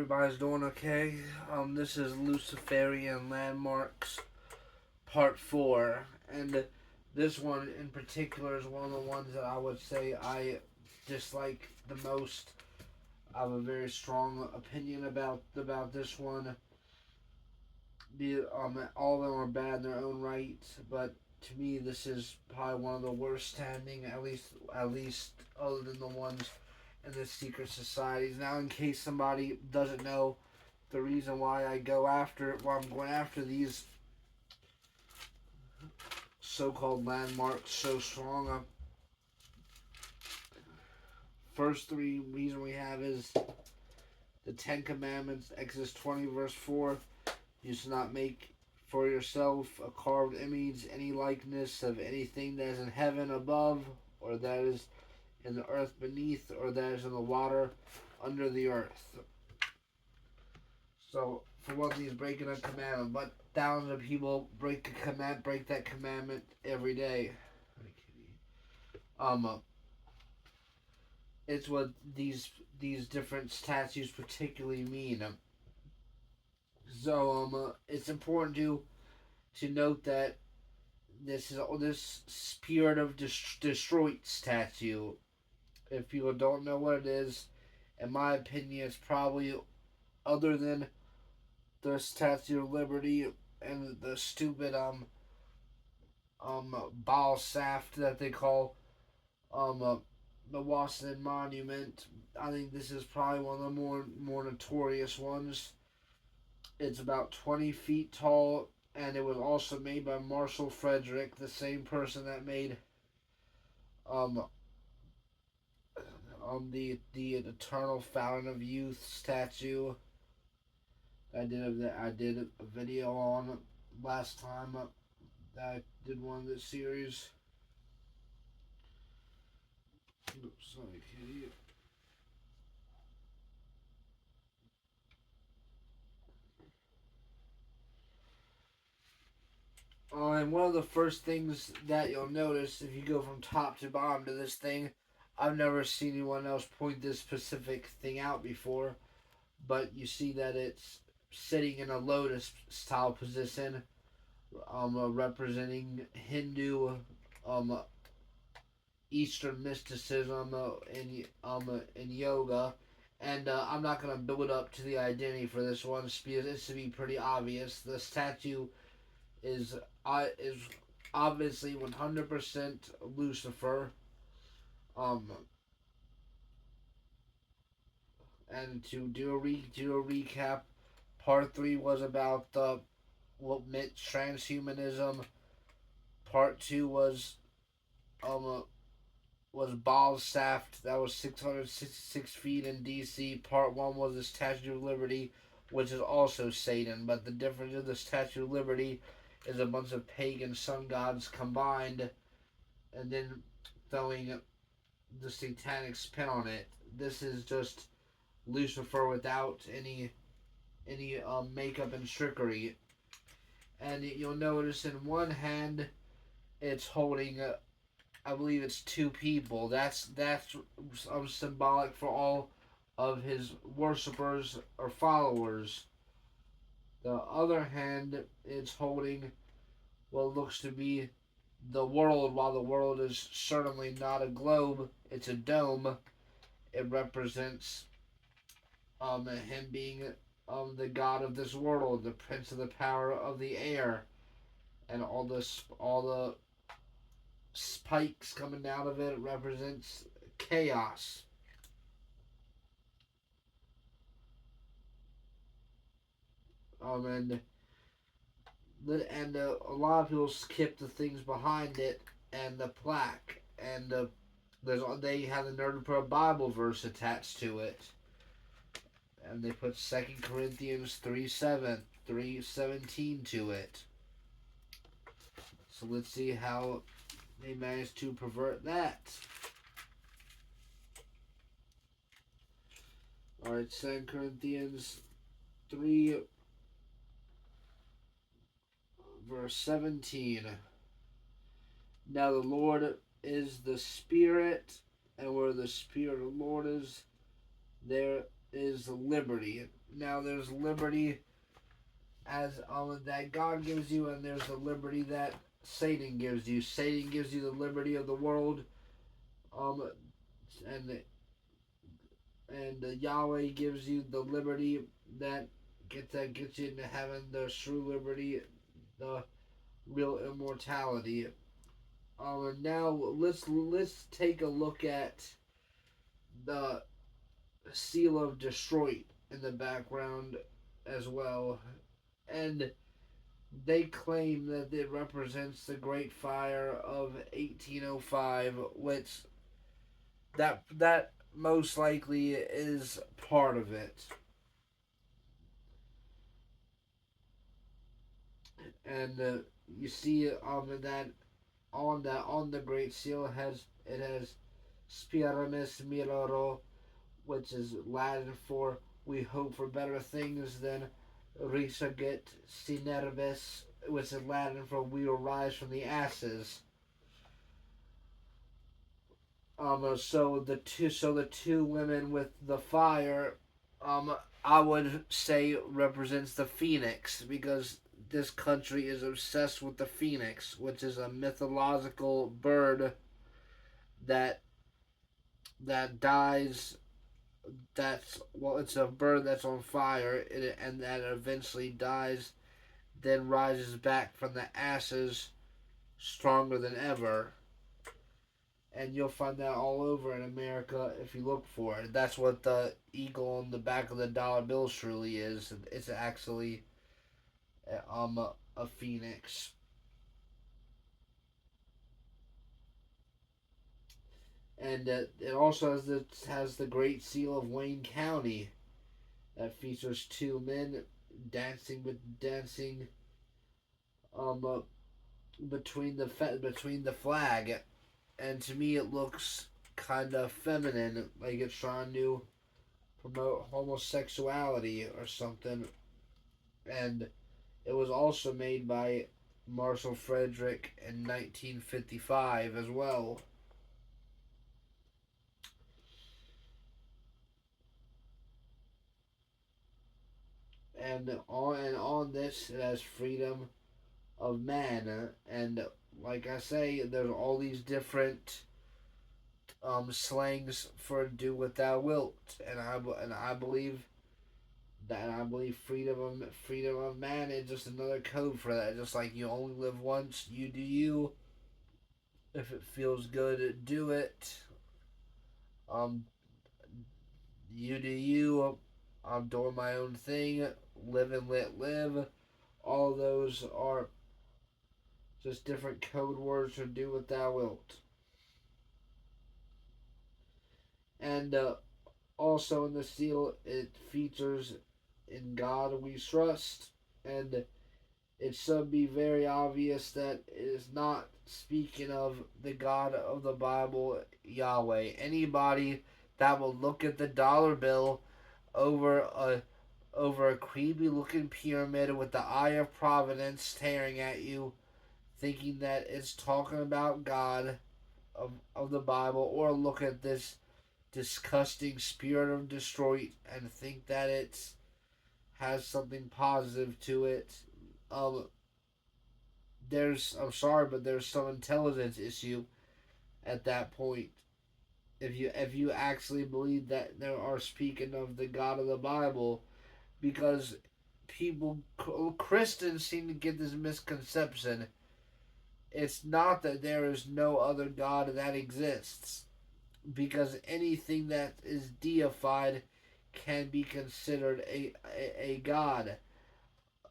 everybody's doing okay. This is Luciferian Landmarks Part 4, and this one in particular is one of the ones that I would say I dislike the most. I have a very strong opinion about this one. All of them are bad in their own right, but to me, this is probably one of the worst standing, at least other than the ones in the secret societies. Now, in case somebody doesn't know, the reason why I'm going after these so-called landmarks so strong. First three reason we have is the Ten Commandments, Exodus 20 verse 4. You shall not make for yourself a carved image, any likeness of anything that is in heaven above, or that is in the earth beneath, or that is in the water under the earth. So, for one thing, is breaking a commandment, but thousands of people break that commandment every day. It's what these different statues particularly mean. So, it's important to note that this spirit of destroyed statue. If people don't know what it is, in my opinion, it's probably other than the Statue of Liberty and the stupid ball shaft that they call the Washington Monument. I think this is probably one of the more notorious ones. It's about 20 feet tall, and it was also made by Marshall Frederick, the same person that made um the Eternal Fountain of Youth statue. I did a video on last time that I did one of this series. Oops, sorry, kitty. And one of the first things that you'll notice if you go from top to bottom to this thing, I've never seen anyone else point this specific thing out before, but you see that it's sitting in a lotus style position, representing Hindu, um, Eastern mysticism, in yoga. And I'm not gonna build up to the identity for this one because it's to be pretty obvious. The statue is obviously 100% Lucifer. Um, and to do a recap, part three was about what meant transhumanism. Part two was Baal's shaft that was 666 feet in DC. Part one was the Statue of Liberty, which is also Satan, but the difference in the Statue of Liberty is a bunch of pagan sun gods combined and then throwing the satanic spin on it. This is just Lucifer without any makeup and trickery. And you'll notice in one hand it's holding I believe it's two people. That's symbolic for all of his worshippers or followers. The other hand is holding what looks to be the world, while the world is certainly not a globe, it's a dome. It represents him being the god of this world, the prince of the power of the air, and all the spikes coming out of it represents chaos. And a lot of people skip the things behind it and the plaque, and they have the nerve to put a Bible verse attached to it, and they put 2 Corinthians 3:17 to it. So let's see how they managed to pervert that. Alright, 2 Corinthians 3 verse 17. Now the Lord is the Spirit, and where the Spirit of the Lord is, there is liberty. Now there's liberty as that God gives you, and there's the liberty that Satan gives you. Satan gives you the liberty of the world, um, and Yahweh gives you the liberty that gets you into heaven, the true liberty, the real immortality. And now let's take a look at the seal of Detroit in the background as well, and they claim that it represents the Great Fire of 1805, which that most likely is part of it. And you see that on the Great Seal it has Spiritus Miroro, which is Latin for we hope for better things than Risaget Sinervis, which is Latin for we will rise from the ashes. So the two women with the fire, I would say represents the phoenix, because this country is obsessed with the phoenix, which is a mythological bird that dies. It's a bird that's on fire, and that eventually dies, then rises back from the ashes stronger than ever. And you'll find that all over in America if you look for it. That's what the eagle on the back of the dollar bill truly is. It's actually a phoenix. And it also has the Great Seal of Wayne County that features two men dancing um uh, between the flag, and to me it looks kind of feminine, like it's trying to promote homosexuality or something. And it was also made by Marshall Frederick in 1955 as well. And on this it has freedom of man, and like I say, there's all these different slangs for do what thou wilt, and I believe that, and I believe freedom of man is just another code for that. Just like you only live once, you do you. If it feels good, do it. Um, you do you. I'm doing my own thing. Live and let live. All those are just different code words for do what thou wilt. And also in the seal, it features in God we trust, and it should be very obvious that it is not speaking of the God of the Bible, Yahweh. Anybody that will look at the dollar bill over a creepy looking pyramid with the eye of providence staring at you, thinking that it's talking about God of the Bible, or look at this disgusting spirit of Detroit and think that it has something positive to it. Um, I'm sorry, but there's some intelligence issue at that point. If you actually believe that there are speaking of the God of the Bible, because people Christians seem to get this misconception. It's not that there is no other God that exists, because anything that is deified can be considered a god.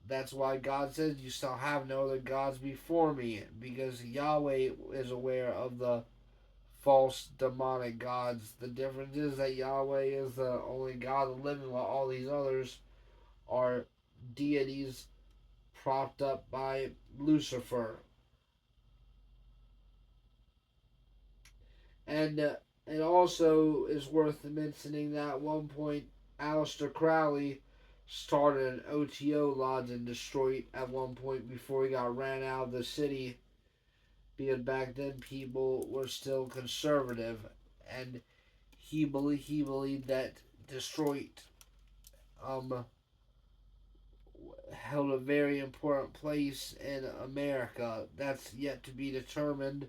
That's why God says you shall have no other gods before me, because Yahweh is aware of the false demonic gods. The difference is that Yahweh is the only God of the living, while all these others are deities propped up by Lucifer. And it also is worth mentioning that at one point Aleister Crowley started an OTO lodge in Detroit at one point before he got ran out of the city, because back then people were still conservative, and he believed that Detroit um held a very important place in America. That's yet to be determined,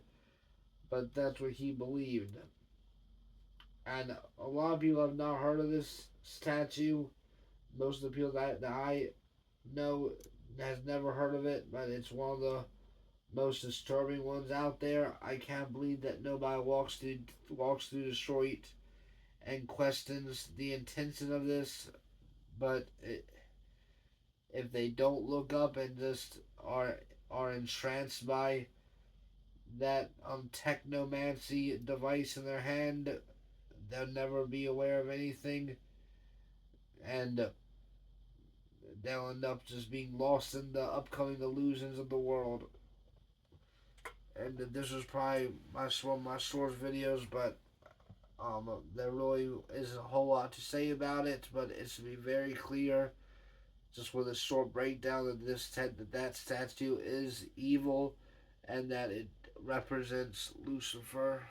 but that's what he believed. And a lot of people have not heard of this statue. Most of the people that I know has never heard of it, but it's one of the most disturbing ones out there. I can't believe that nobody walks through the street and questions the intention of this. But if they don't look up and just are entranced by that technomancy device in their hand, they'll never be aware of anything, and they'll end up just being lost in the upcoming illusions of the world. And this was probably one of my short videos, but there really isn't a whole lot to say about it. But it's to be very clear, just with a short breakdown, that statue is evil, and that it represents Lucifer.